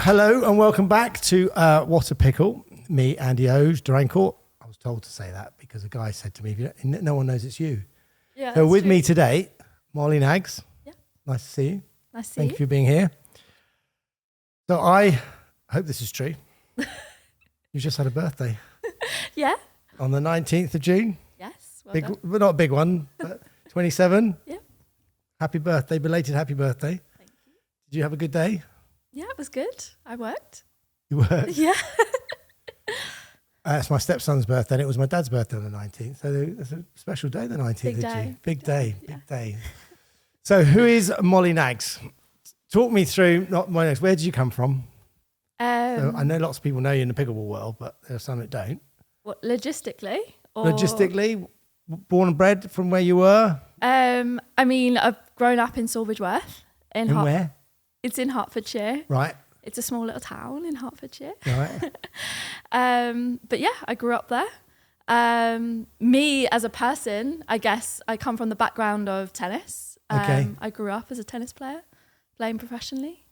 Hello and welcome back to What a Pickle. Me, Andy O's, Dorancourt. I was told to say that because a guy said to me, no one knows it's you. Yeah. So with true. me today, Mollie Knaggs. Yeah. Nice to see you. Nice to see Thank you you. for being here. So I hope this is true. You just had a birthday. Yeah. On the 19th of June. Yes. Well Big, done. but not a big one, but 27. Yeah. Happy birthday, belated happy birthday. Thank you. Did you have a good day? Yeah, it was good. I worked. You worked? Yeah. It's my stepson's birthday and it was my dad's birthday on the 19th. So it's a special day, the 19th Big of day. June. Big day. Yeah. Big day. So who is Mollie Knaggs? Talk me through, not Mollie Knaggs, where did you come from? So I know lots of people know you in the pickleball world, but there are some that don't. What, logistically? Or, Logistically, born and bred from where you were? I mean, I've grown up in Sawbridgeworth. In where? It's in Hertfordshire. Right. It's a small little town in Hertfordshire. Right. But yeah, I grew up there. Me as a person, I guess I come from the background of tennis. Okay. I grew up as a tennis player, playing professionally.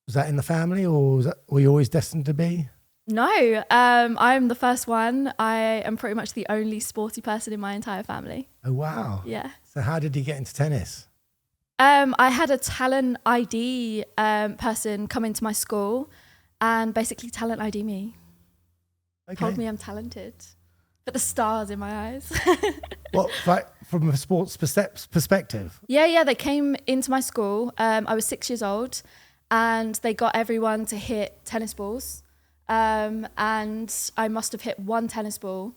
Was that in the family or were you always destined to be? No, I'm the first one. I am pretty much the only sporty person in my entire family. Oh, wow. Yeah. So how did you get into tennis? I had a talent ID person come into my school and basically talent ID me. Okay. Told me I'm talented. Put the stars in my eyes. What, like from a sports perspective? Yeah. They came into my school. I was 6 years old and they got everyone to hit tennis balls. And I must have hit one tennis ball.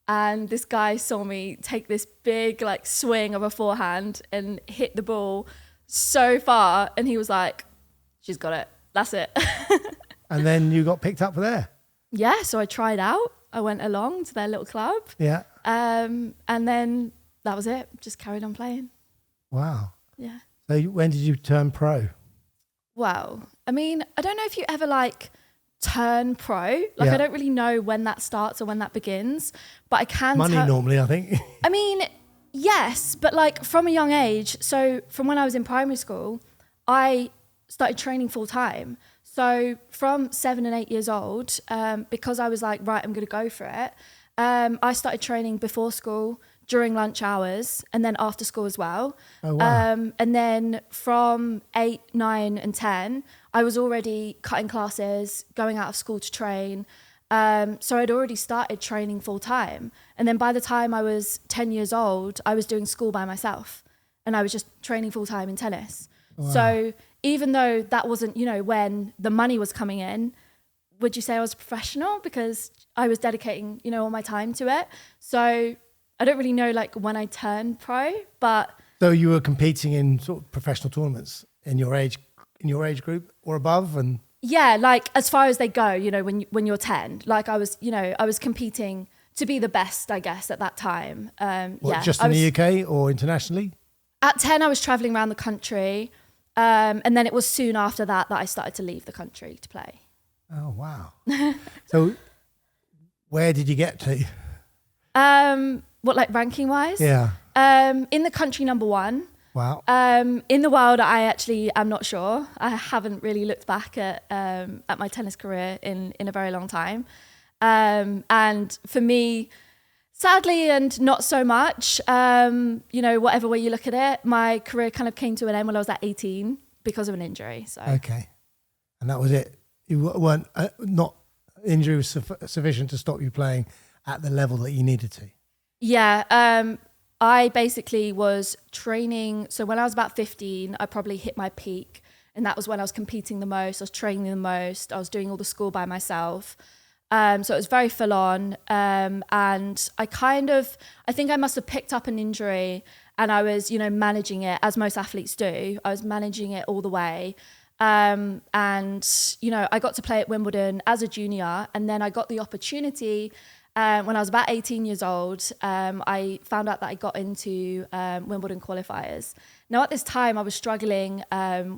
And this guy saw me take this big like swing of a forehand and hit the ball so far. And he was like, she's got it. That's it. And then you got picked up for there? Yeah, so I tried out. I went along to their little club. Yeah. And then that was it. Just carried on playing. Wow. Yeah. So when did you turn pro? Well, I mean, I don't know if you ever like turn pro. Like, Yeah. I don't really know when that starts or when that begins, but I can Money normally, I think. I mean, yes, but like from a young age. So from when I was in primary school, I started training full time. So from 7 and 8 years old, because I was like, right, I'm going to go for it. I started training before school, during lunch hours, and then after school as well. Oh, wow. And then from 8, 9 and 10, I was already cutting classes, going out of school to train. So I'd already started training full time. And then by the time I was 10 years old, I was doing school by myself and I was just training full time in tennis. Wow. So even though that wasn't, when the money was coming in, would you say I was a professional? Because I was dedicating, all my time to it. So I don't really know like when I turned pro, but So you were competing in sort of professional tournaments in your age group or above, and yeah, like as far as they go, when you're 10, like I was competing to be the best, I guess, at that time. just in the UK or internationally? At 10, I was traveling around the country. And then it was soon after that I started to leave the country to play. Oh, wow. So where did you get to? What, like ranking wise? Yeah. In the country, number 1. Wow. In the world, I actually am not sure. I haven't really looked back at my tennis career in a very long time. And for me, sadly and not so much, whatever way you look at it, my career kind of came to an end when I was at 18 because of an injury. So Okay. And that was it. You weren't, not injury was sufficient to stop you playing at the level that you needed to. Yeah, I basically was training. So when I was about 15, I probably hit my peak. And that was when I was competing the most. I was training the most. I was doing all the school by myself. So it was very full on. And I think I must have picked up an injury and I was, managing it as most athletes do. I was managing it all the way. And, I got to play at Wimbledon as a junior. And then I got the opportunity when I was about 18 years old, I found out that I got into Wimbledon qualifiers. Now, at this time, I was struggling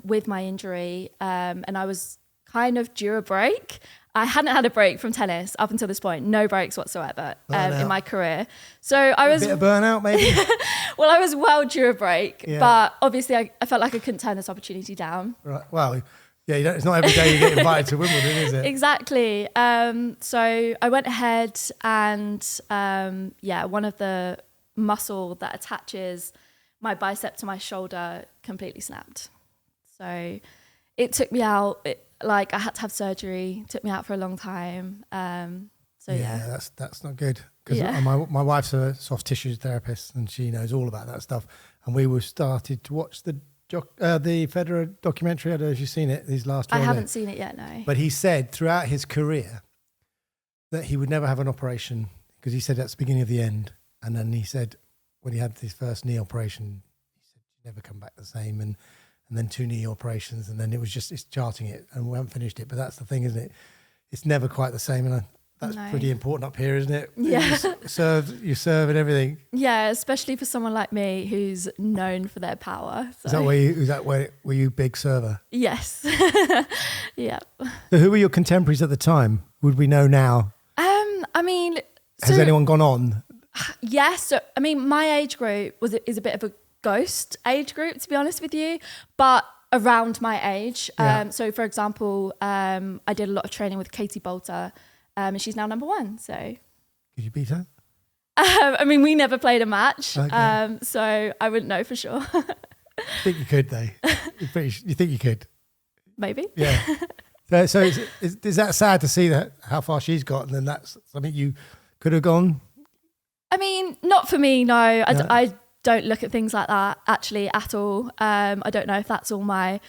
with my injury and I was kind of due a break. I hadn't had a break from tennis up until this point, no breaks whatsoever in my career. So I was... A bit of burnout, maybe? Well, I was well due a break, Yeah. but obviously I felt like I couldn't turn this opportunity down. Right. Well, Yeah, it's not every day you get invited to Wimbledon, is it? Exactly. So I went ahead and one of the muscle that attaches my bicep to my shoulder completely snapped. So it took me out. I had to have surgery. It took me out for a long time. That's not good. Because my wife's a soft tissue therapist and she knows all about that stuff. And we started to watch the Federer documentary. I don't know if you've seen it. These last. I haven't seen it yet. No. But he said throughout his career that he would never have an operation because he said that's the beginning of the end. And then he said when he had his first knee operation, he said he'd never come back the same. And then 2 knee operations, and then it's charting it, and we haven't finished it. But that's the thing, isn't it? It's never quite the same, and that's pretty important up here, isn't it? Yeah. You serve and everything. Yeah, especially for someone like me who's known for their power. So. Were you a big server? Yes. Yeah. So who were your contemporaries at the time? Would we know now? Has anyone gone on? Yes. So, my age group is a bit of a ghost age group, to be honest with you, but around my age. So, for example, I did a lot of training with Katie Bolter, and she's now number 1. So, Could you beat her? We never played a match, Okay. so I wouldn't know for sure. I think you could, though. You think you could? Maybe. Yeah. So is that sad to see that how far she's got, and then that's something you could have gone? Not for me, no. I don't look at things like that actually at all. I don't know if that's all my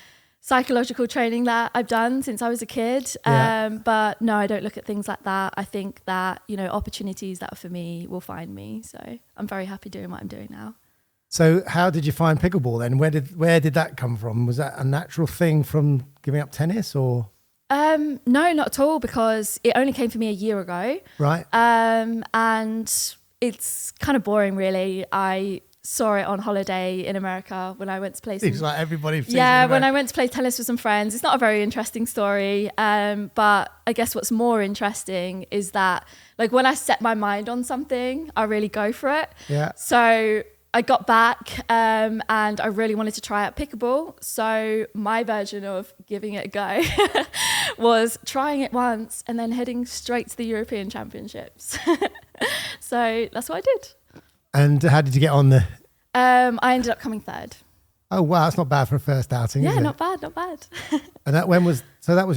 psychological training that I've done since I was a kid. But no, I don't look at things like that. I think that, opportunities that are for me will find me. So I'm very happy doing what I'm doing now. So how did you find pickleball then? Where did that come from? Was that a natural thing from giving up tennis or? No, not at all, because it only came for me a year ago. Right. And it's kind of boring, really. I saw it on holiday in America when I went to play. It's like everybody. When I went to play tennis with some friends. It's not a very interesting story, but I guess what's more interesting is that, when I set my mind on something, I really go for it. Yeah. So I got back and I really wanted to try out pickleball. So my version of giving it a go was trying it once and then heading straight to the European Championships. So that's what I did. And how did you get on there? I ended up coming 3rd. Oh, wow. That's not bad for a first outing. Yeah, is it? not bad. And that was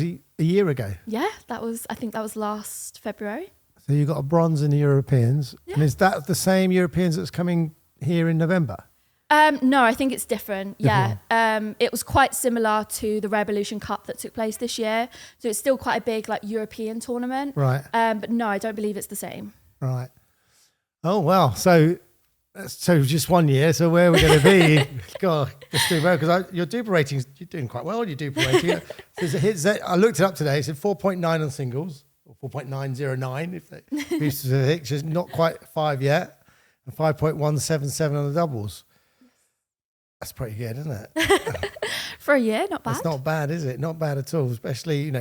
a year ago? Yeah, I think that was last February. So you got a bronze in the Europeans. Yeah. And is that the same Europeans that's coming here in November? No, I think it's different. Yeah. It was quite similar to the Revolution Cup that took place this year. So it's still quite a big European tournament. Right. But no, I don't believe it's the same. Right. Oh, well. So just 1 year. So where are we going to be? God, just doing well, because your duper ratings, you're doing quite well. Your duper rating. I looked it up today. It said 4.9 on singles, or 4.909 if they be specific. Just not quite 5 yet, and 5.177 on the doubles. That's pretty good, isn't it? For a year, not bad. It's not bad, is it? Not bad at all. Especially,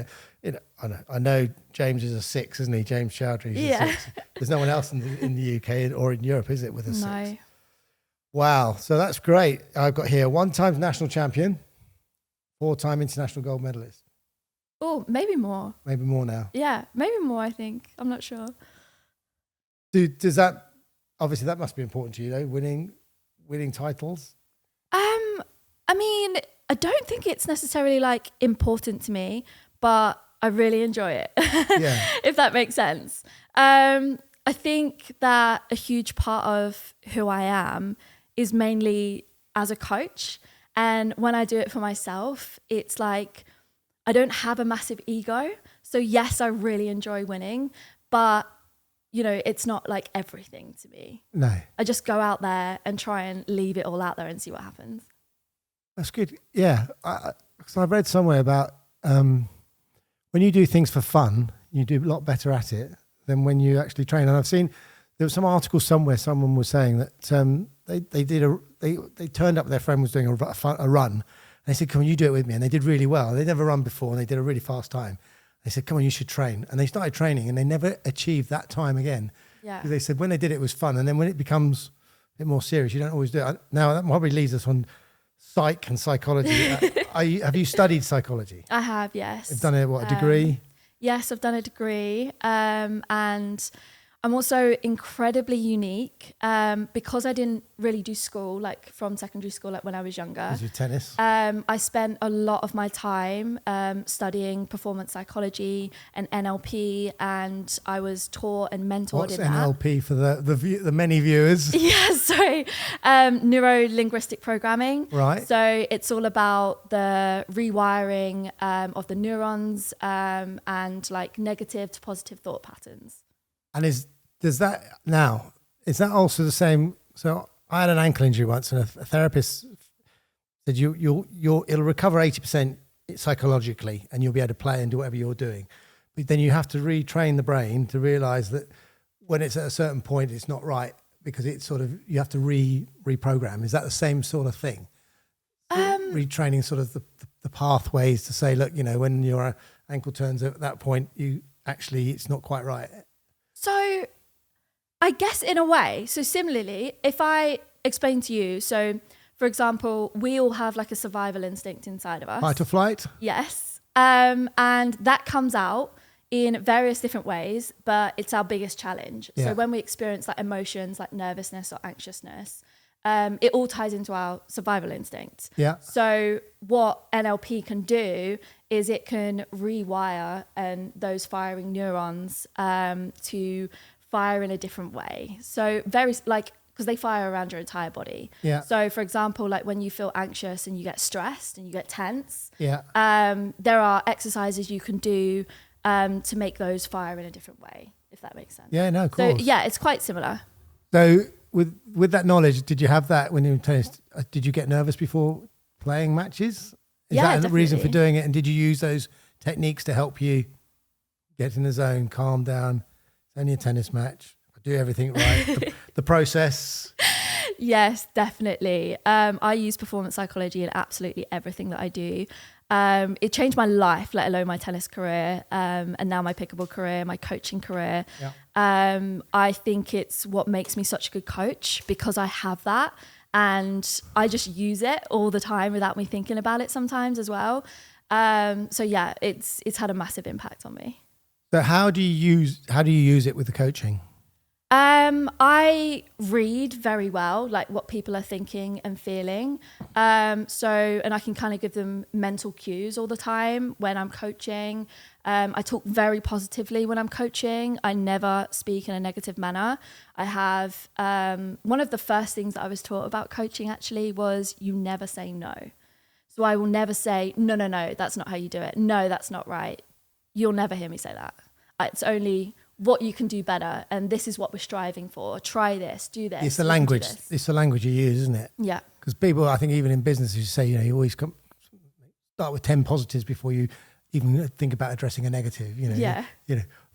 I know James is a 6, isn't he? James Chowdhury is a 6. There's no one else in the UK or in Europe, is it, with a 6? No. Wow. So that's great. I've got here 1-time national champion, 4-time international gold medalist. Oh, maybe more. Maybe more now. Yeah, maybe more, I think. I'm not sure. Does that, obviously that must be important to you, though, winning titles? I don't think it's necessarily important to me, but I really enjoy it. Yeah. If that makes sense. I think that a huge part of who I am is mainly as a coach. And when I do it for myself, it's I don't have a massive ego. So yes, I really enjoy winning, but it's not everything to me. No. I just go out there and try and leave it all out there and see what happens. That's good. Yeah. So I've read somewhere about when you do things for fun, you do a lot better at it than when you actually train. And I've seen there was some article somewhere, someone was saying that they turned up, their friend was doing a run. And they said, come on, you do it with me. And they did really well. They'd never run before and they did a really fast time. They said, come on, you should train. And they started training and they never achieved that time again. Yeah. Because they said when they did it was fun. And then when it becomes a bit more serious, you don't always do it. Now that probably leads us on psych and psychology. Have you studied psychology? I have, yes. You've done a degree? Yes, I've done a degree. And I'm also incredibly unique because I didn't really do school, like from secondary school, like when I was younger. Because of tennis? I spent a lot of my time studying performance psychology and NLP, and I was taught and mentored What's in that. NLP for the many viewers? Yeah, so neuro-linguistic programming. Right. So it's all about the rewiring of the neurons and like negative to positive thought patterns. And is that also the same? So I had an ankle injury once, and a therapist said it'll recover 80% psychologically, and you'll be able to play and do whatever you're doing. But then you have to retrain the brain to realise that when it's at a certain point, it's not right, because it's sort of, you have to reprogram. Is that the same sort of thing? Retraining sort of the pathways to say, look, when your ankle turns at that point, it's not quite right. So I guess in a way, so similarly, if I explain to you, so for example, we all have like a survival instinct inside of us. Fight or flight? Yes. And that comes out in various different ways, but it's our biggest challenge. Yeah. So when we experience like emotions like nervousness or anxiousness, it all ties into our survival instinct. Yeah. So what NLP can do is it can rewire those firing neurons to fire in a different way. So because they fire around your entire body. Yeah. So for example, like when you feel anxious and you get stressed and you get tense, Yeah. there are exercises you can do to make those fire in a different way, if that makes sense. Yeah, no, of course. So yeah, it's quite similar. So with that knowledge, did you have that when you were in tennis? Did you get nervous before playing matches? Is that the reason for doing it? And did you use those techniques to help you get in the zone, calm down? It's only a tennis match. I do everything right. the process. Yes, definitely. I use performance psychology in absolutely everything that I do. It changed my life, let alone my tennis career, and now my pickleball career, my coaching career. Yeah. I think it's what makes me such a good coach, because I have that, and I just use it all the time without me thinking about it sometimes as well. So yeah, it's had a massive impact on me. So how do you use it with the coaching? I read very well, like what people are thinking and feeling. And I can kind of give them mental cues all the time when I'm coaching. I talk very positively when I'm coaching. I never speak in a negative manner. I have, one of the first things that I was taught about coaching actually was you never say no. So I will never say, no, that's not how you do it. No, that's not right. You'll never hear me say that. It's only what you can do better, and this is what we're striving for. Try this, do this. It's the language. It's the language you use, isn't it? Yeah. Because people, I think, even in business, you say, you always start with 10 positives before you even think about addressing a negative. Yeah.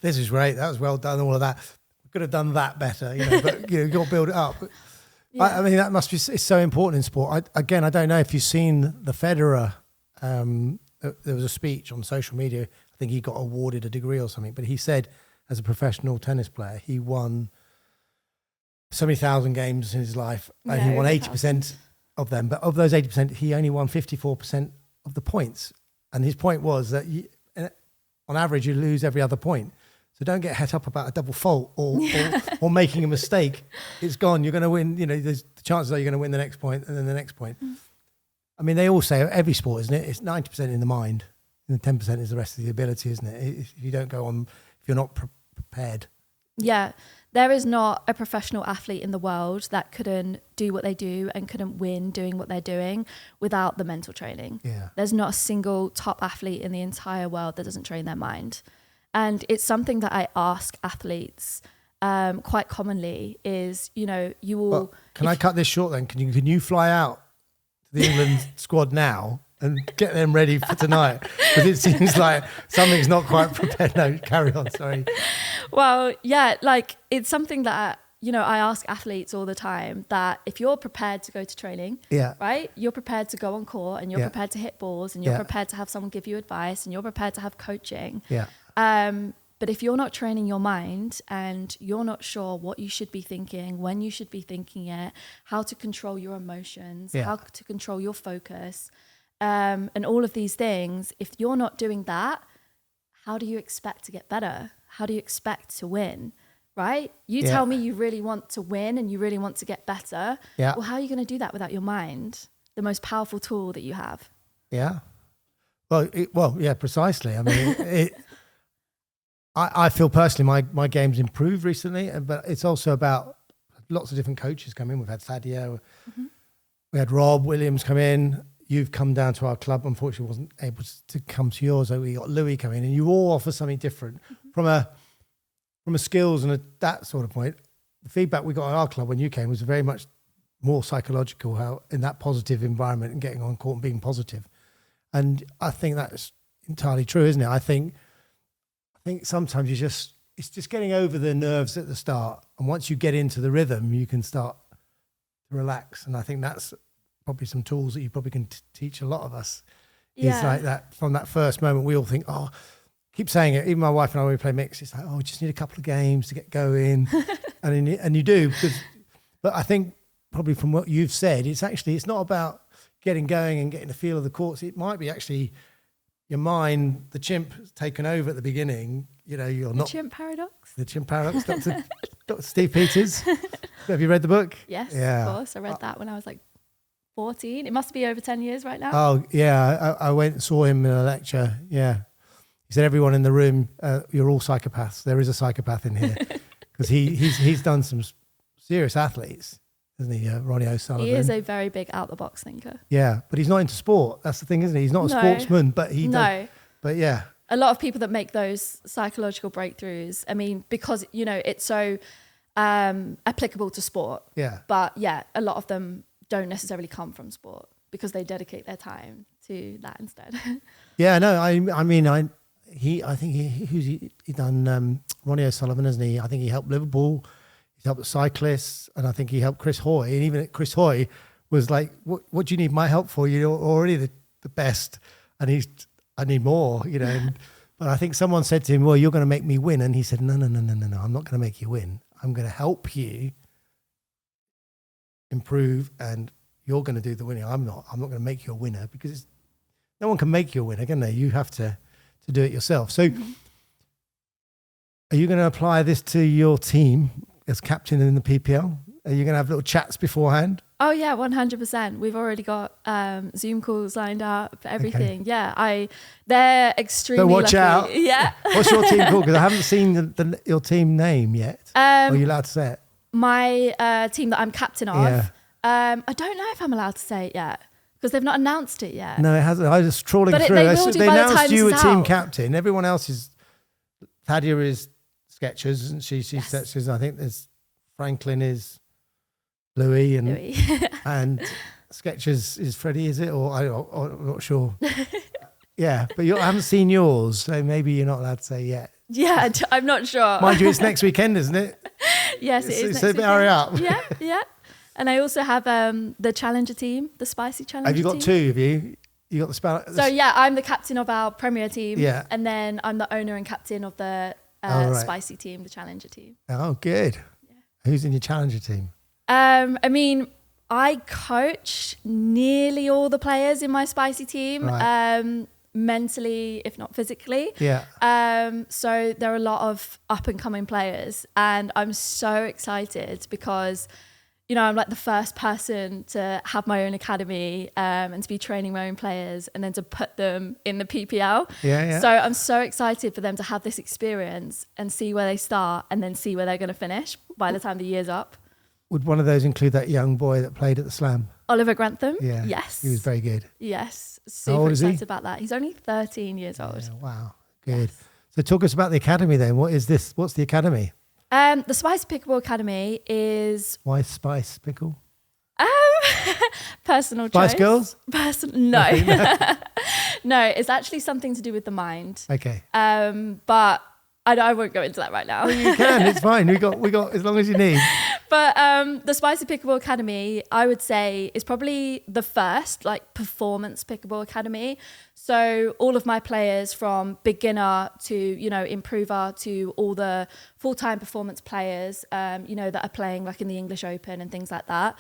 This is great. That was well done. All of that. We could have done that better. But you've got to build it up. Yeah. I mean, that must be. It's so important in sport. I don't know if you've seen the Federer. There was a speech on social media. I think he got awarded a degree or something, but he said, as a professional tennis player, he won so many thousand games in his life, and he won 80% of them. But of those 80%, he only won 54% of the points. And his point was that on average, you lose every other point. So don't get het up about a double fault or making a mistake. It's gone. You're going to win. There's the chances are you're going to win the next point and then the next point. I mean, they all say every sport, isn't it? It's 90% in the mind, and 10% is the rest of the ability, isn't it? If you don't go on, if you're not prepared. Yeah, there is not a professional athlete in the world that couldn't do what they do and couldn't win doing what they're doing without the mental training. Yeah. There's not a single top athlete in the entire world that doesn't train their mind. And it's something that I ask athletes quite commonly is, you will... Well, can I cut this short then? Can you fly out to the England squad now and get them ready for tonight? Because it seems like something's not quite prepared. No, carry on, sorry. Well, yeah, like it's something that, I ask athletes all the time, that if you're prepared to go to training, right, you're prepared to go on court, and you're prepared to hit balls, and you're prepared to have someone give you advice, and you're prepared to have coaching, But if you're not training your mind and you're not sure what you should be thinking, when you should be thinking it, how to control your emotions, how to control your focus, and all of these things, if you're not doing that, how do you expect to get better? How do you expect to win? Right? You tell me you really want to win and you really want to get better. Yeah. Well, how are you going to do that without your mind? The most powerful tool that you have. Yeah. Well, yeah, precisely. I mean, I feel personally my game's improved recently, but it's also about lots of different coaches come in. We've had Thadio, we had Rob Williams come in. You've come down to our club. Unfortunately, wasn't able to come to yours. So we got Louis come in, and you all offer something different from a skills and that sort of point. The feedback we got at our club when you came was very much more psychological, how in that positive environment and getting on court and being positive. And I think that's entirely true, isn't it? I think sometimes it's just getting over the nerves at the start. And once you get into the rhythm, you can start to relax. And I think that's probably some tools that you probably can teach a lot of us. Yeah. Is like that from that first moment, we all think, keep saying it. Even my wife and I, when we play mix, it's like, we just need a couple of games to get going. and you do. But I think probably from what you've said, it's not about getting going and getting the feel of the courts. It might be actually your mind, the chimp has taken over at the beginning. You know, you're not... Chimp paradox? The chimp paradox, Dr. Steve Peters. Have you read the book? Yes, of course. I read that when I was like 14. It must be over 10 years right now. Oh, yeah. I went and saw him in a lecture. Yeah. He said, everyone in the room, you're all psychopaths. There is a psychopath in here. Because he's done some serious athletes, isn't he, Ronnie O'Sullivan? He is a very big out-the-box thinker. Yeah, but he's not into sport. That's the thing, isn't he? He's not a sportsman, but he does. But yeah. A lot of people that make those psychological breakthroughs, I mean, because, you know, it's so applicable to sport. Yeah. But yeah, a lot of them don't necessarily come from sport because they dedicate their time to that instead. Yeah, no, I think he done Ronnie O'Sullivan, hasn't he? I think he helped Liverpool. He's helped the cyclists, and I think he helped Chris Hoy. And even Chris Hoy was like, "What do you need my help for? You're already the best." And I need more, you know. But I think someone said to him, "Well, you're going to make me win," and he said, "No, I'm not going to make you win. I'm going to help you improve, and you're going to do the winning. I'm not going to make you a winner because no one can make you a winner, can they? You have to do it yourself." So are you going to apply this to your team as captain in the PPL? Are you going to have little chats beforehand? Oh yeah, 100%. We've already got Zoom calls lined up, everything. Okay. Yeah, they're extremely lucky. Out. Yeah. What's your team called? Because I haven't seen your team name yet. Are you allowed to say it? My team that I'm captain of. Yeah. I don't know if I'm allowed to say it yet. Because they've not announced it yet. No, it hasn't. I was just trawling through. They announced you a team captain. Everyone else is... Thadia is Skechers, isn't she? She's Skechers. I think there's... Franklin is Louis. And Skechers is Freddie, is it? Or I'm not sure. Yeah, but I haven't seen yours, so maybe you're not allowed to say yet. Yeah, I'm not sure. Mind you, it's next weekend, isn't it? Yes, it is. So hurry up. Yeah. And I also have the Challenger team, the Spicy Challenger team. Have you got two, have you? You got the spell? So yeah, I'm the captain of our Premier team. Yeah. And then I'm the owner and captain of the Spicy team, the Challenger team. Oh, good. Yeah. Who's in your Challenger team? I mean, I coach nearly all the players in my Spicy team. Right. Mentally, if not physically. Yeah. So there are a lot of up and coming players, and I'm so excited because, you know, I'm like the first person to have my own academy and to be training my own players and then to put them in the PPL. Yeah. So I'm so excited for them to have this experience and see where they start and then see where they're going to finish by the time the year's up. Would one of those include that young boy that played at the Slam? Oliver Grantham? Yeah. Yes. He was very good. Yes. Super excited about that. He's only 13 years old. Yeah, wow. Good. Yes. So talk us about the academy then. What is this? What's the academy? The Spicy Pickleball Academy is... Why Spice Pickle? Personal Spice choice. Girls? No. No, it's actually something to do with the mind. Okay. But I won't go into that right now. Well, you can. It's fine. We got as long as you need. But the Spicy Pickleball Academy, I would say, is probably the first like performance pickleball academy. So all of my players from beginner to, improver to all the full-time performance players, that are playing like in the English Open and things like that.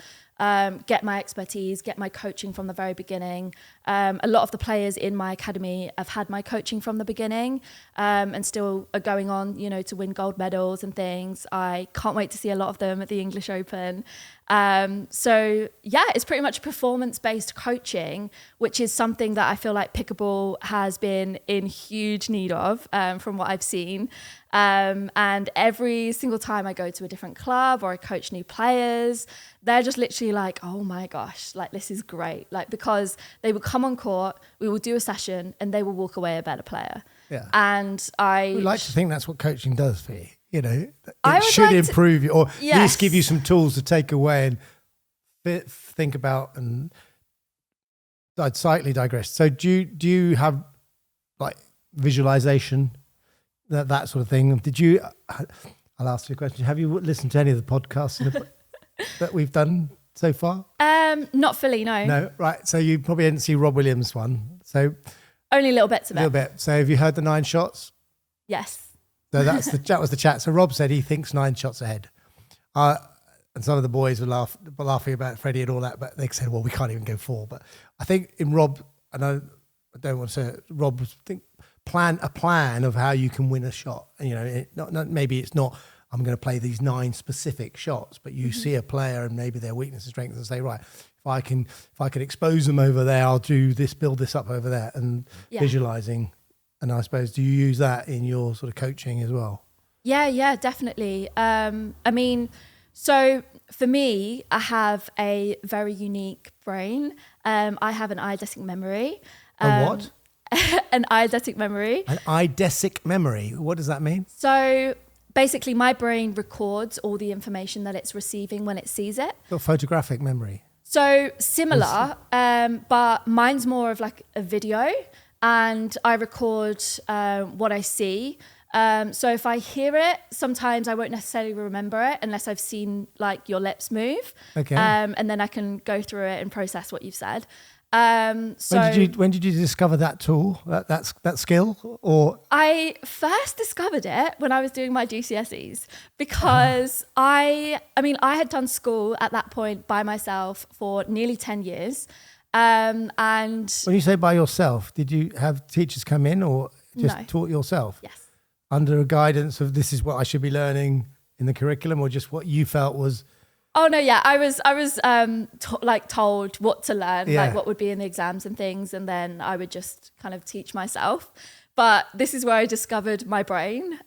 Get my expertise, get my coaching from the very beginning. A lot of the players in my academy have had my coaching from the beginning, and still are going on, to win gold medals and things. I can't wait to see a lot of them at the English Open. So yeah, it's pretty much performance-based coaching, which is something that I feel like pickleball has been in huge need of, from what I've seen. And every single time I go to a different club or I coach new players, they're just literally like, oh my gosh, like this is great. Like, because they will come on court, we will do a session and they will walk away a better player. Yeah. And I would like to think that's what coaching does for you. It would should like improve you, or Yes. at least give you some tools to take away and think about. And I'd slightly digress. So do you have like visualization, that sort of thing? I'll ask you a question. Have you listened to any of the podcasts that we've done so far? Not fully, no. No, right. So you probably didn't see Rob Williams' one. So Only little bits of a little it. bit. So have you heard the 9 shots? Yes. So that was the chat. So Rob said he thinks 9 shots ahead. And some of the boys were laughing about Freddie and all that, but they said, well, we can't even go 4. But I think in Rob, and I don't want to say it, Rob plan of how you can win a shot. And, maybe it's not, I'm going to play these 9 specific shots, but you see a player and maybe their weakness and strengths and say, right, if I can expose them over there, I'll do this, build this up over there, and visualizing. And I suppose, do you use that in your sort of coaching as well? Yeah, definitely. So for me, I have a very unique brain. I have an eidetic memory. What? An eidetic memory. An eidetic memory. What does that mean? So basically, my brain records all the information that it's receiving when it sees it. Got photographic memory. So similar, but mine's more of like a video. And I record what I see. So if I hear it, sometimes I won't necessarily remember it unless I've seen like your lips move. Okay. And then I can go through it and process what you've said. When did you discover that tool, that skill? Or I first discovered it when I was doing my GCSEs, because I had done school at that point by myself for nearly 10 years. And when you say by yourself, did you have teachers come in or just taught yourself? Yes. Under a guidance of this is what I should be learning in the curriculum, or just what you felt was? Oh no, yeah, I was told what to learn, like what would be in the exams and things, and then I would just kind of teach myself. But this is where I discovered my brain,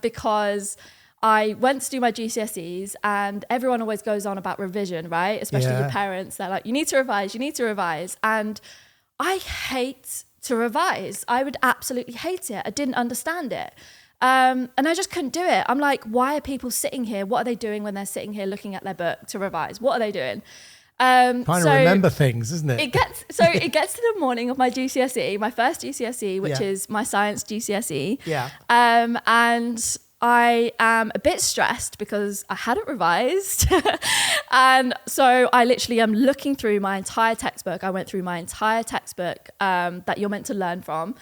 because I went to do my GCSEs, and everyone always goes on about revision, right? Especially your parents. They're like, you need to revise. And I hate to revise. I would absolutely hate it. I didn't understand it. And I just couldn't do it. I'm like, why are people sitting here? What are they doing when they're sitting here looking at their book to revise? What are they doing? Trying to remember things, isn't it? It gets to the morning of my GCSE, my first GCSE, which is my science GCSE. Yeah. And I am a bit stressed because I hadn't revised. And so I literally am looking through my entire textbook. I went through my entire textbook that you're meant to learn from.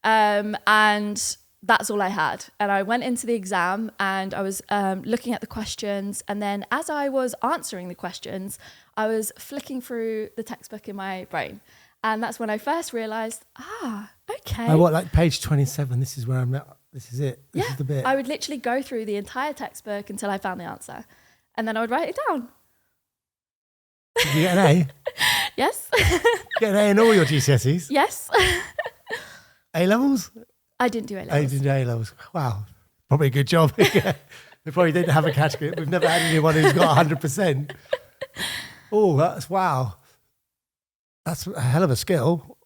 And that's all I had. And I went into the exam and I was looking at the questions. And then as I was answering the questions, I was flicking through the textbook in my brain. And that's when I first realized, okay. Oh, what, like page 27, this is where I'm at. This is it. This is the bit. I would literally go through the entire textbook until I found the answer. And then I would write it down. Did you get an A? Yes. Get an A in all your GCSEs? Yes. A-levels? I didn't do A-levels. I didn't do A-levels. Wow. Probably a good job. We probably didn't have a category. We've never had anyone who's got 100%. Oh, wow. That's a hell of a skill.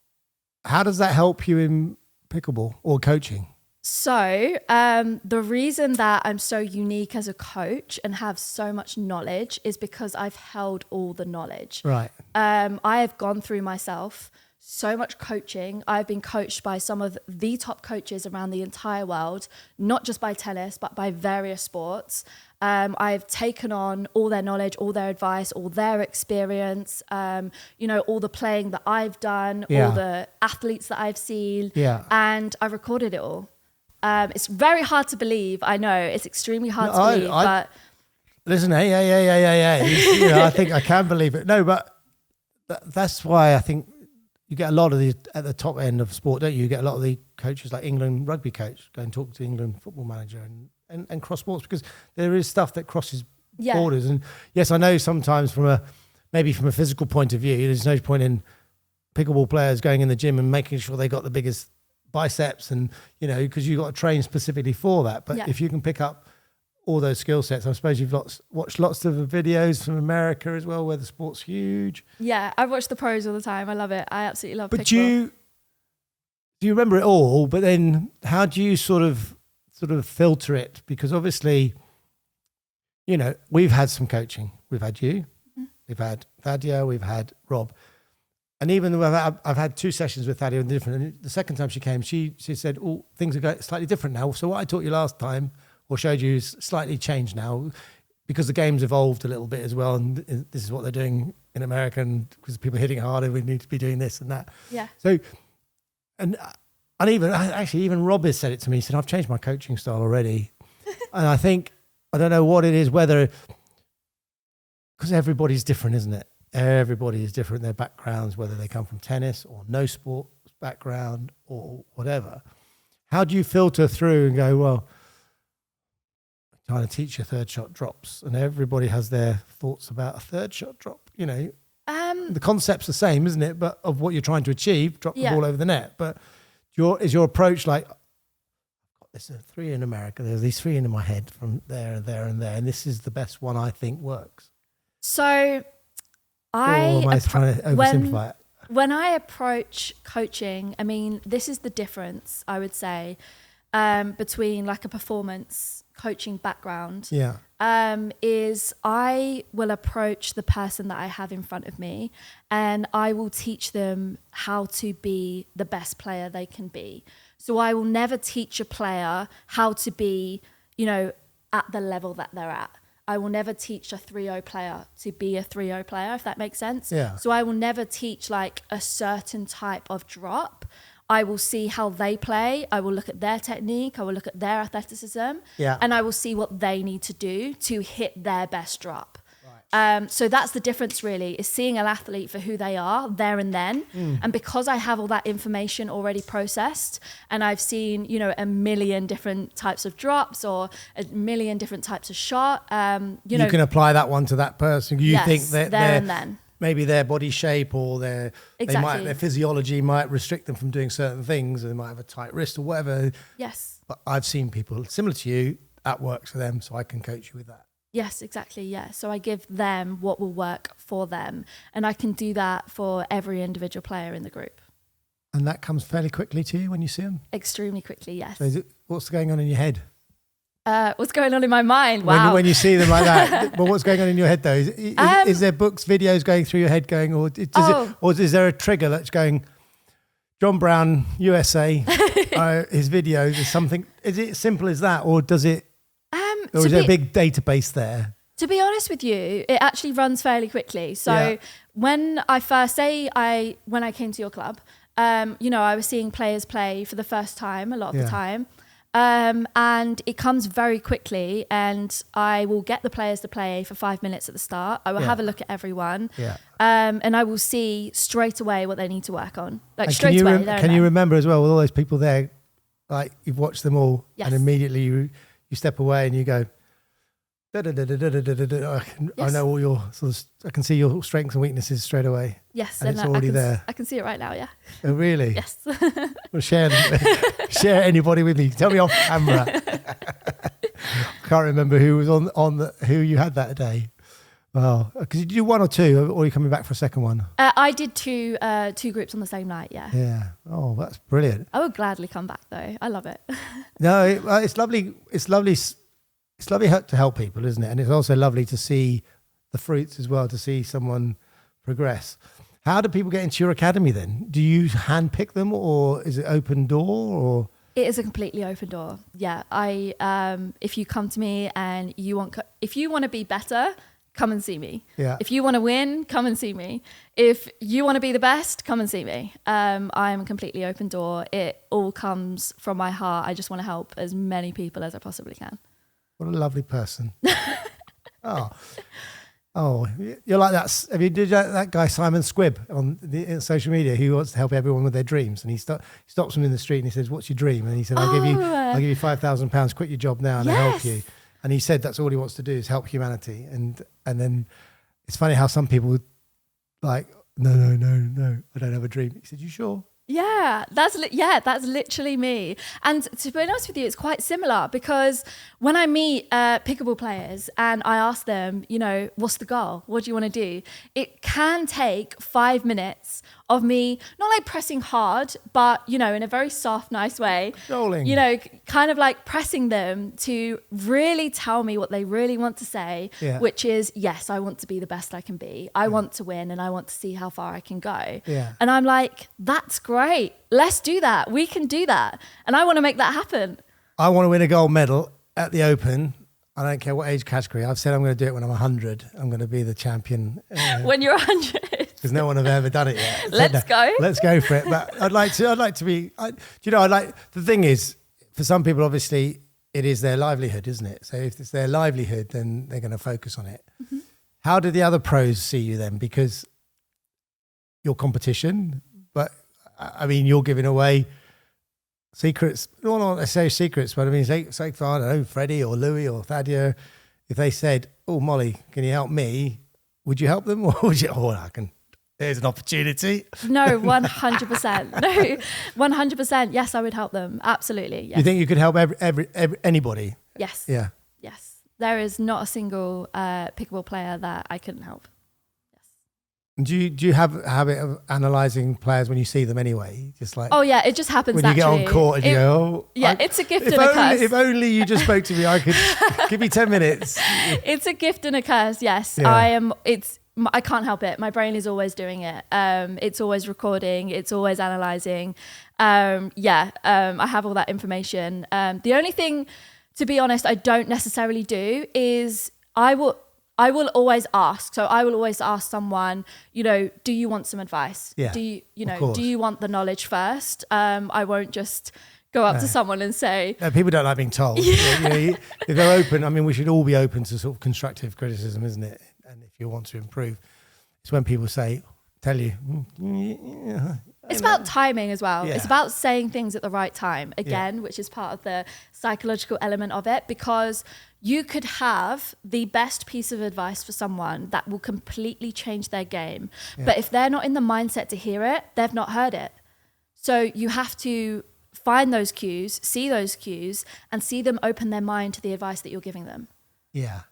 How does that help you in pickleball or coaching? So the reason that I'm so unique as a coach and have so much knowledge is because I've held all the knowledge. Right. I have gone through myself so much coaching. I've been coached by some of the top coaches around the entire world, not just by tennis, but by various sports. I've taken on all their knowledge, all their advice, all their experience, all the playing that I've done, all the athletes that I've seen, and I've recorded it all. It's very hard to believe. I know it's extremely hard to believe, but listen, I think I can believe it. No, but that's why I think you get a lot of these at the top end of sport, don't you? You get a lot of the coaches like England rugby coach go and talk to the England football manager and cross sports, because there is stuff that crosses borders. And yes, I know sometimes from a physical point of view, there's no point in pickleball players going in the gym and making sure they got the biggest biceps, and because you've got to train specifically for that. But if you can pick up all those skill sets, I suppose you've watched lots of videos from America as well, where the sport's huge. Yeah, I watch the pros all the time. I love it. I absolutely love pickleball. But do you remember it all? But then how do you sort of filter it? Because obviously, we've had some coaching. We've had you, we've had Thadia, we've had Rob. And even though I've had 2 sessions with Thadia and different, and the second time she came, she said, "Oh, things are slightly different now. So what I taught you last time or showed you is slightly changed now, because the game's evolved a little bit as well. And this is what they're doing in America, and because people are hitting harder, we need to be doing this and that." Yeah. So, and even Rob has said it to me. He said, "I've changed my coaching style already." And I think, I don't know what it is, whether, because everybody's different, isn't it? Everybody is different, their backgrounds, whether they come from tennis or no sports background or whatever. How do you filter through and go, well, I'm trying to teach you third shot drops, and everybody has their thoughts about a third shot drop, the concept's the same, isn't it? But of what you're trying to achieve, drop the ball over the net. But is your approach like, there's 3 in America, there's these 3 in my head from there and there and there, and this is the best one I think works? So am I trying to oversimplify it? When I approach coaching, I mean, this is the difference, I would say, between like a performance coaching background. Is I will approach the person that I have in front of me, and I will teach them how to be the best player they can be. So I will never teach a player how to be, at the level that they're at. I will never teach a 3-0 player to be a 3-0 player, if that makes sense. Yeah. So I will never teach like a certain type of drop. I will see how they play. I will look at their technique. I will look at their athleticism. Yeah. And I will see what they need to do to hit their best drop. Right. So that's the difference really, is seeing an athlete for who they are there and then. And because I have all that information already processed, and I've seen, a million different types of drops or a million different types of shot, you can apply that one to that person. You think that there and then. Maybe their body shape or their physiology might restrict them from doing certain things, or they might have a tight wrist or whatever. Yes. But I've seen people similar to you, that works for them, so I can coach you with that. Yes, exactly. Yeah. So I give them what will work for them, and I can do that for every individual player in the group. And that comes fairly quickly to you when you see them? Extremely quickly, yes. So what's going on in your head? What's going on in my mind? Wow. When you see them like that. But what's going on in your head though? Is there books, videos going through your head going, or is there a trigger that's going, John Brown, USA, his videos is something, is it as simple as that, or does it, or is there a big database there? To be honest with you, it actually runs fairly quickly. So when I first when I came to your club, I was seeing players play for the first time a lot of the time. And it comes very quickly, and I will get the players to play for 5 minutes at the start. I will have a look at everyone, and I will see straight away what they need to work on. Like, straight away. Can you remember as well with all those people there, like you've watched them all, and immediately you step away and you go, I know all your I can see your strengths and weaknesses straight away. Yes, and it's already there. I can see it right now. Yeah. Oh, really? Yes. Well, share anybody with me. Tell me off camera. I can't remember who was who you had that day. Well, because you do 1 or 2, or are you coming back for a second one? I did two groups on the same night. Yeah. Yeah. Oh, that's brilliant. I would gladly come back though. I love it. No, it's lovely. It's lovely. It's lovely to help people, isn't it? And it's also lovely to see the fruits as well, to see someone progress. How do people get into your academy then? Do you hand pick them, or is it open door, or? It is a completely open door. Yeah. If you come to me and if you want to be better, come and see me. Yeah. If you want to win, come and see me. If you want to be the best, come and see me. I'm a completely open door. It all comes from my heart. I just want to help as many people as I possibly can. What a lovely person. Oh, you're like that. Have you did that guy Simon Squibb on social media who wants to help everyone with their dreams, and he stops them in the street and he says, "What's your dream?" And he said, "I'll give you £5,000. Quit your job now, and I'll help you." And he said that's all he wants to do is help humanity. And then it's funny how some people like, no, I don't have a dream. He said, "You sure?" Yeah, that's literally me. And to be honest with you, it's quite similar, because when I meet pickleball players and I ask them, what's the goal? What do you want to do? It can take 5 minutes of me, not like pressing hard, but, in a very soft, nice way, Rolling. kind of like pressing them to really tell me what they really want to say, which is, yes, I want to be the best I can be. I want to win, and I want to see how far I can go. Yeah. And I'm like, that's great. Let's do that. We can do that. And I want to make that happen. I want to win a gold medal at the Open. I don't care what age category. I've said I'm going to do it when I'm 100. I'm going to be the champion. When you're 100. Because no one have ever done it yet. Let's go. Let's go for it. But I'd like to be, the thing is, for some people, obviously, it is their livelihood, isn't it? So if it's their livelihood, then they're going to focus on it. Mm-hmm. How do the other pros see you then? Because your competition, but I mean, you're giving away secrets. Well, not necessarily secrets, but I mean, say for, I don't know, Freddie or Louis or Thadia, if they said, "Oh, Mollie, can you help me?" Would you help them, or would you? Oh, I can. There's an opportunity. No, 100%. No, 100%. Yes, I would help them. Absolutely. Yes. You think you could help anybody? Yes. Yeah. Yes. There is not a single pickleball player that I couldn't help. Do you have a habit of analysing players when you see them anyway? Just like, oh yeah, it just happens when naturally. you get on court and you go, oh, yeah, it's a gift and a curse. If only you just spoke to me, I could give me 10 minutes. It's a gift and a curse. Yes, Yeah. I can't help it. My brain is always doing it. It's always recording. It's always analysing. I have all that information. The only thing, to be honest, I don't necessarily do is I will always ask. So I will always ask someone, do you want some advice? Yeah, do you want the knowledge first? I won't just go up to someone and say. No, people don't like being told. Yeah. If they're open, I mean, we should all be open to sort of constructive criticism, isn't it? And if you want to improve, it's when people tell you. It's about timing as well. Yeah. It's about saying things at the right time, again, which is part of the psychological element of it, because you could have the best piece of advice for someone that will completely change their game. Yeah. But if they're not in the mindset to hear it, they've not heard it. So you have to find those cues, see those cues, and see them open their mind to the advice that you're giving them. Yeah.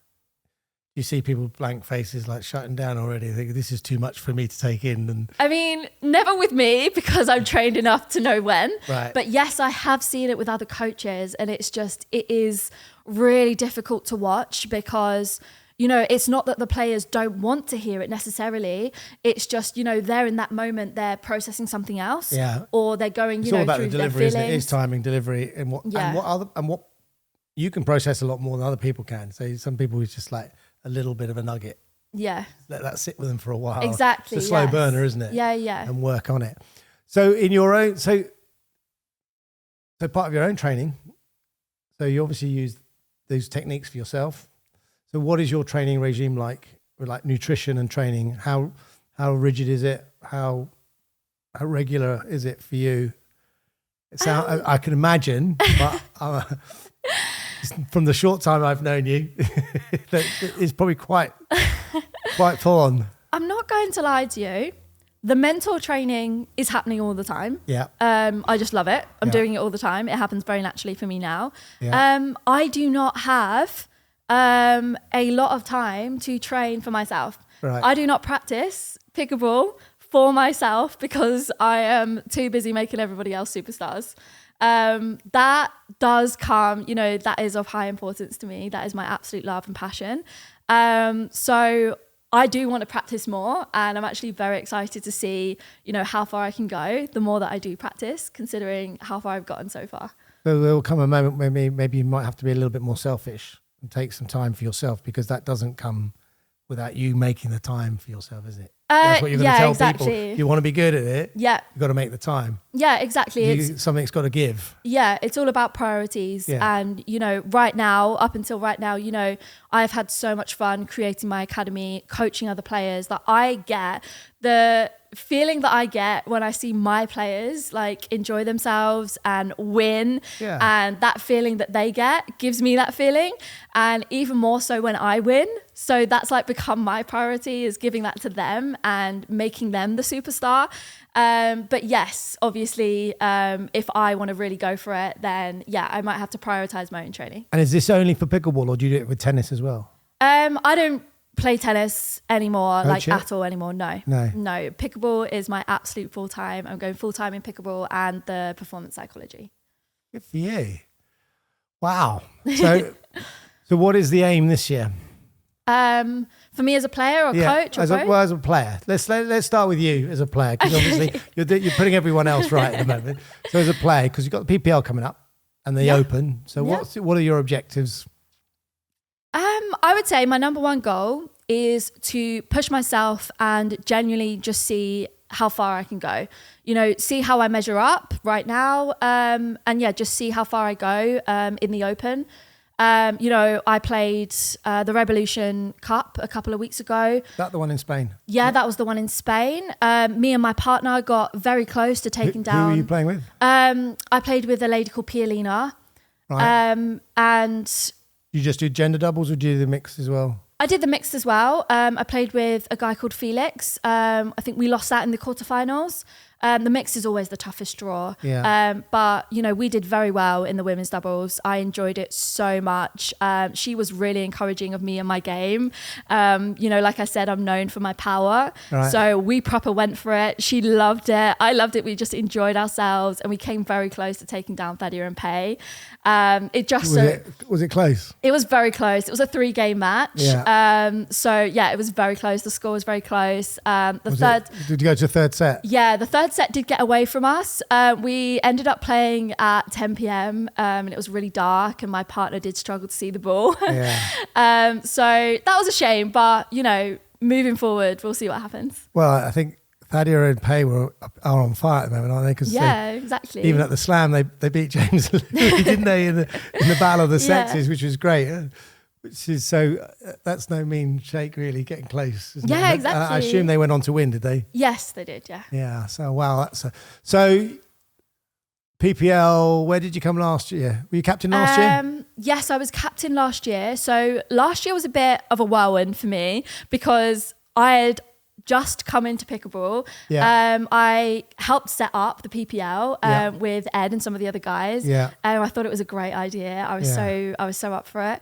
You see people blank faces, like shutting down already. Think this is too much for me to take in. And I mean, never with me, because I'm trained enough to know when. Right. But yes, I have seen it with other coaches, and it is really difficult to watch, because it's not that the players don't want to hear it necessarily. It's just, they're in that moment, they're processing something else. Yeah. Or they're going, it's all about through the delivery, their isn't feelings. it? It's timing, delivery, and what you can process a lot more than other people can. So some people is just like a little bit of a nugget. Yeah. Let that sit with them for a while. Exactly. It's a slow burner, isn't it? Yeah, yeah. And work on it. So in your own, so part of your own training, so you obviously use those techniques for yourself. So what is your training regime like? With like nutrition and training? How rigid is it? How regular is it for you? I can imagine, but from the short time I've known you, that it's probably quite full on. I'm not going to lie to you. The mental training is happening all the time. Yeah. I just love it. I'm doing it all the time. It happens very naturally for me now. Yeah. I do not have a lot of time to train for myself. Right. I do not practice pickleball for myself because I am too busy making everybody else superstars. That does come, that is of high importance to me. That is my absolute love and passion. So I do want to practice more, and I'm actually very excited to see, how far I can go the more that I do practice, considering how far I've gotten so far. So there will come a moment where maybe you might have to be a little bit more selfish and take some time for yourself, because that doesn't come without you making the time for yourself, is it? That's what you're going to tell exactly. people. If you want to be good at it, yeah, you've got to make the time. Yeah, exactly. Something's got to give. Yeah, it's all about priorities. Yeah. And, right now, up until right now, I've had so much fun creating my academy, coaching other players, that I get the feeling that I get when I see my players like enjoy themselves and win, and that feeling that they get gives me that feeling, and even more so when I win. So that's like become my priority, is giving that to them and making them the superstar. But yes, obviously, if I want to really go for it, then I might have to prioritize my own training. And is this only for pickleball, or do you do it with tennis as well? I don't play tennis anymore, at all anymore. No. Pickleball is my absolute full time. I'm going full time in pickleball and the performance psychology. Good for you. Wow. So, so what is the aim this year? For me as a player or coach, or as a player. Let's start with you as a player, because obviously you're putting everyone else right at the moment. So as a player, because you've got the PPL coming up and the Open. So what are your objectives? I would say my number one goal is to push myself and genuinely just see how far I can go. See how I measure up right now, and just see how far I go in the Open. I played the Revolution Cup a couple of weeks ago. That the one in Spain? Yeah, that was the one in Spain. Me and my partner got very close to taking down. Who were you playing with? I played with a lady called Pialina. Right. And you just do gender doubles, or do you do the mix as well? I did the mixed as well. I played with a guy called Felix. I think we lost that in the quarterfinals. The mix is always the toughest draw. Yeah. But, we did very well in the women's doubles. I enjoyed it so much. She was really encouraging of me and my game. Like I said, I'm known for my power. Right. So we proper went for it. She loved it. I loved it. We just enjoyed ourselves, and we came very close to taking down Thadia and Pei. Was it close? It was very close. It was a 3-game match. Yeah. It was very close. The score was very close. Did you go to the third set? Yeah, the third set did get away from us. We ended up playing at 10 p.m. And it was really dark, and my partner did struggle to see the ball. Yeah. So that was a shame, but moving forward, we'll see what happens. Well, I think Thadia and Pei are on fire at the moment, aren't they? Because exactly. Even at the Slam, they beat James Louis, didn't they, in the battle of the sexes, which was great. Which is that's no mean shake, really, getting close. Isn't it? Exactly. I assume they went on to win, did they? Yes, they did. Yeah. Yeah. So wow, so PPL. Where did you come last year? Were you captain last year? Yes, I was captain last year. So last year was a bit of a whirlwind for me, because I had just come into pickleball. I helped set up the PPL with Ed and some of the other guys. I thought it was a great idea. I was so up for it.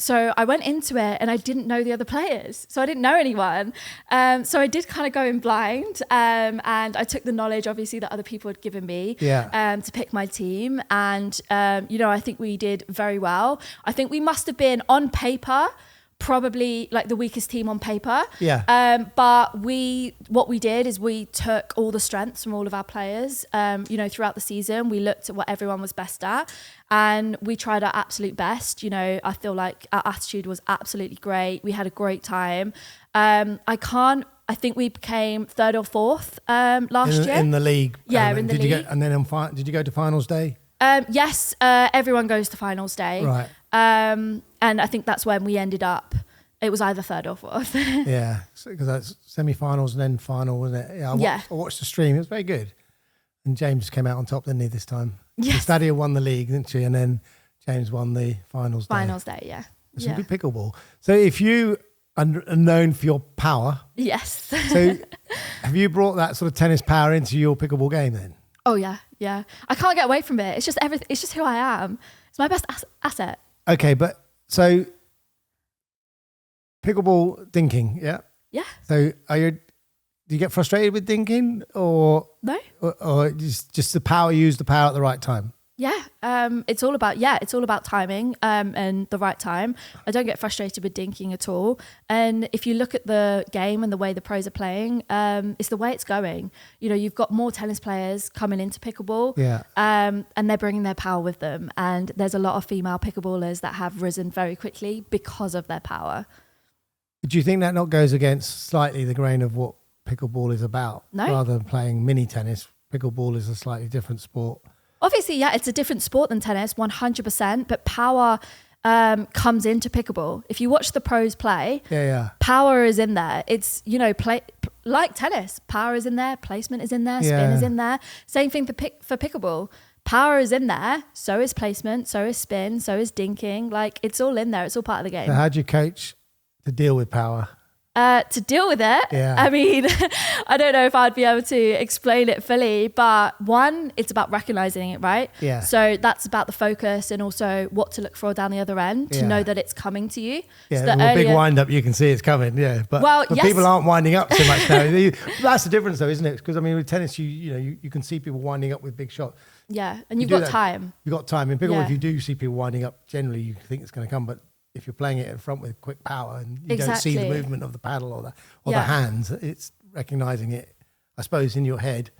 So I went into it and I didn't know the other players, so I didn't know anyone. So I did kind of go in blind, and I took the knowledge, obviously, that other people had given me to pick my team. And I think we did very well. I think we must have been, on paper, probably like the weakest team on paper. But what we did is we took all the strengths from all of our players. Throughout the season, we looked at what everyone was best at, and we tried our absolute best. I feel like our attitude was absolutely great. We had a great time. I think we became 3rd or 4th last year in the league. In the league. Did you go to finals day? Yes, everyone goes to finals day. Right. And I think that's when we ended up. It was either 3rd or 4th. Yeah, because that's semi-finals and then final, wasn't it? I watched the stream. It was very good. And James came out on top, didn't he, this time? Yes. Thadia won the league, didn't she? And then James won the finals day. Finals day, yeah. Some good pickleball. So if you are known for your power. Yes. So have you brought that sort of tennis power into your pickleball game then? Oh, yeah. I can't get away from it. It's just everything. It's just who I am. It's my best asset. Okay, but so pickleball dinking, yeah? Yeah. So do you get frustrated with dinking, or no? Or just the power, use the power at the right time? It's all about timing and the right time. I don't get frustrated with dinking at all. And if you look at the game and the way the pros are playing, it's the way it's going. You know, you've got more tennis players coming into pickleball, and they're bringing their power with them. And there's a lot of female pickleballers that have risen very quickly because of their power. Do you think that not goes against slightly the grain of what pickleball is about? No. Rather than playing mini tennis, pickleball is a slightly different sport. Obviously, it's a different sport than tennis, 100%, but power comes into pickleball. If you watch the pros play, power is in there. It's, you know, like tennis, power is in there, placement is in there, spin is in there. Same thing for pickleball. Power is in there, so is placement, so is spin, so is dinking. Like, it's all in there. It's all part of the game. So how do you coach to deal with power? To deal with it, I mean, I don't know if I'd be able to explain it fully, but one, it's about recognizing it, right? Yeah. So that's about the focus and also what to look for down the other end to know that it's coming to you. Yeah, so with a big wind up, you can see it's coming. Yeah, but people aren't winding up so much now. That's the difference, though, isn't it? Because I mean, with tennis, you can see people winding up with big shots. Yeah, and you've got time. You've got time. In pickleball, if you do see people winding up, generally you think it's going to come, but if you're playing it in front with quick power and you don't see the movement of the paddle or the hands, it's recognizing it, I suppose, in your head.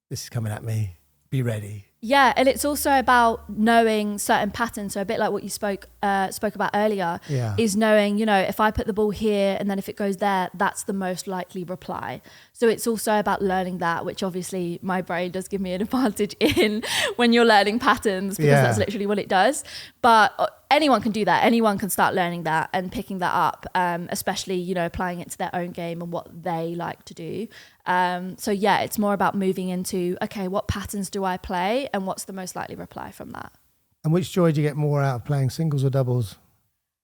This is coming at me. Be ready. Yeah, and it's also about knowing certain patterns. So a bit like what you spoke about earlier, is knowing, you know, if I put the ball here and then if it goes there, that's the most likely reply. So it's also about learning that, which obviously my brain does give me an advantage in when you're learning patterns, because that's literally what it does. But anyone can do that. Anyone can start learning that and picking that up, especially, you know, applying it to their own game and what they like to do. So it's more about moving into, okay, what patterns do I play and what's the most likely reply from that? And which joy do you get more out of playing, singles or doubles?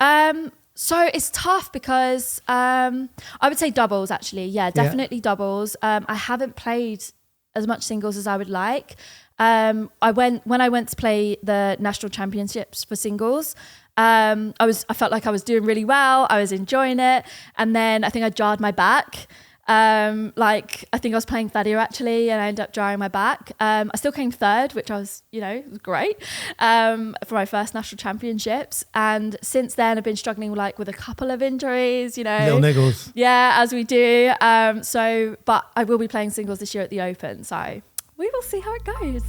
So it's tough because I would say doubles, actually. Yeah, definitely doubles. I haven't played as much singles as I would like. When I went to play the national championships for singles, I felt like I was doing really well. I was enjoying it. And then I think I jarred my back. I think I was playing third year actually, and I ended up jarring my back. I still came third, which was great, for my first national championships. And since then I've been struggling with a couple of injuries, Little niggles. Yeah, as we do. But I will be playing singles this year at the Open. So we will see how it goes.